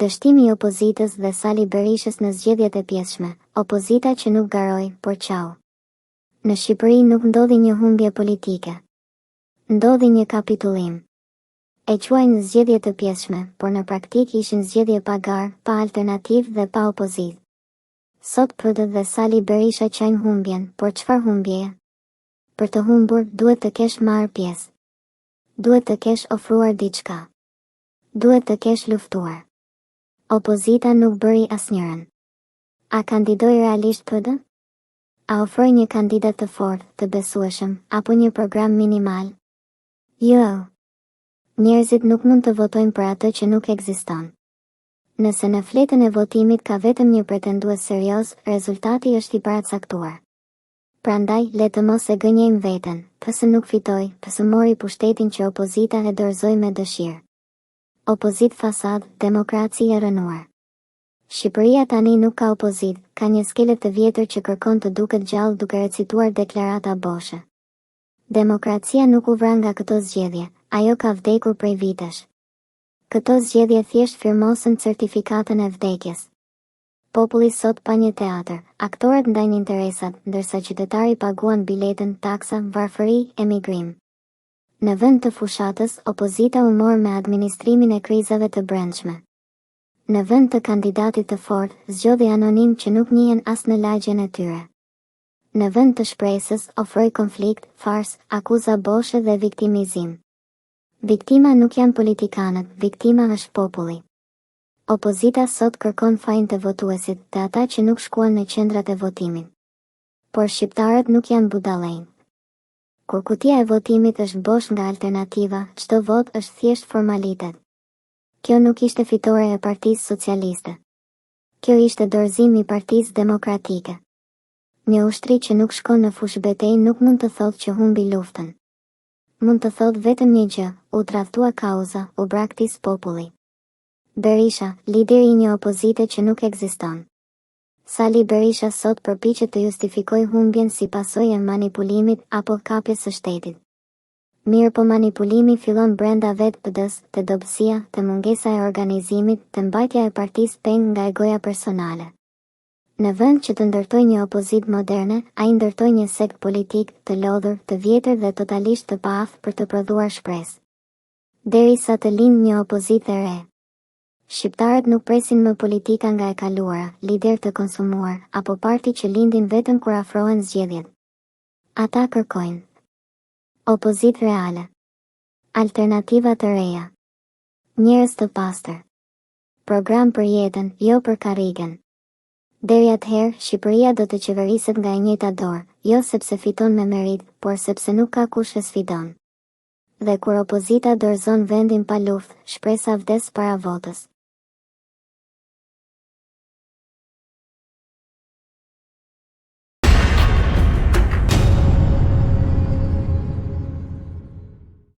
Dështimi i opozitës dhe Sali Berishës në zgjedhjet e pjesshme, opozita që nuk garoi, por qau. Në Shqipëri nuk ndodhi një humbje politike. Ndodhi një kapitullim. E quajnë zgjedhje të pjesshme, por në praktik ishin zgjedhje pa garë, pa alternativë dhe pa opozitë. Sot PD dhe Sali Berisha qajnë humbjen, por çfarë humbjeje? Për të humbur, duhet të kesh marrë pjesë. Duhet të kesh ofruar diçka. Duhet të kesh luftuar. Opozita nuk bëri asnjërin. A kandidoi realisht PD? A ofroi një kandidat të fortë, të besueshëm, apo një program minimal? Jo. Njerëzit nuk mund të votojnë për atë që nuk ekziston. Nëse në fletën e votimit ka vetëm një pretendues serioz, rezultati është i paracaktuar. Prandaj, le të mos e gënjejmë veten, pse nuk fitoi, pse mori pushtetin që opozita e dorëzoi me dëshirë. Opozit fasad, demokraci e rënuar. Shqipëria tani nuk ka opozit, ka një skelet të vjetër që kërkon të duket gjallë duke recituar deklarata boshe. Demokracia nuk u vran nga këto zgjedhje, ajo ka vdekur prej vitesh. Këto zgjedhje thjesht firmosën certifikatën e vdekjes. Populli sot pa një teatër, aktorët ndajnë interesat, ndërsa qytetari paguan biletën, taksa, varfëri, emigrim. Në vend të fushatës, opozita u mor me administrimin e krizave të brendshme. Në vend të kandidatit të fortë, zgjodhi anonim që nuk njihen as në lagjen e tyre. Në vend të shpresës, ofroi konflikt, fars, akuza boshe dhe viktimizim. Viktima nuk janë politikanët, viktima është populli. Opozita sot kërkon fajin të votuesit, të ata që nuk shkuan në qendrat e votimit. Por shqiptarët nuk janë budallënj. Kur kutia e votimit është bosh nga alternativa, çdo vot është thjesht formalitet. Kjo nuk ishte fitore e Partisë Socialiste. Kjo ishte dorëzim i Partisë Demokratike. Një ushtri që nuk shkon në fushë betejë nuk mund të thotë që humbi luftën. Mund të thotë vetëm një gjë, u tradhtua kauza, u braktis populli. Berisha, lideri i një opozite që nuk ekziston. Sali Berisha sot përpiqet të justifikojë humbjen si pasojë e manipulimit apo kapjes së shtetit. Mirë po manipulimi fillon brenda vetë PD-s, të dobësia, të mungesa e organizimit, të mbajtja e partisë peng nga egoja personale. Në vend që të ndërtoj një opozit moderne, ai ndërtoj një sekt politik, të lodhur, të vjetër dhe totalisht të paaftë për të prodhuar shpresë. Derisa të lindë një opozit e re. Shqiptarët nuk presin më politika nga e kaluara, lider të konsumuar, apo parti që lindin vetëm kur afrohen zgjedhjet. Ata kërkojnë opozit reale, alternativa të reja, njerëz të pastër, program për jetën, jo për karrigen. Deri atëherë, Shqipëria do të qeveriset nga e njëjta dorë, jo sepse fiton me merit, por sepse nuk ka kush e sfidon. Dhe kur opozita dorëzon vendin pa luftë, shpresa vdes para votës.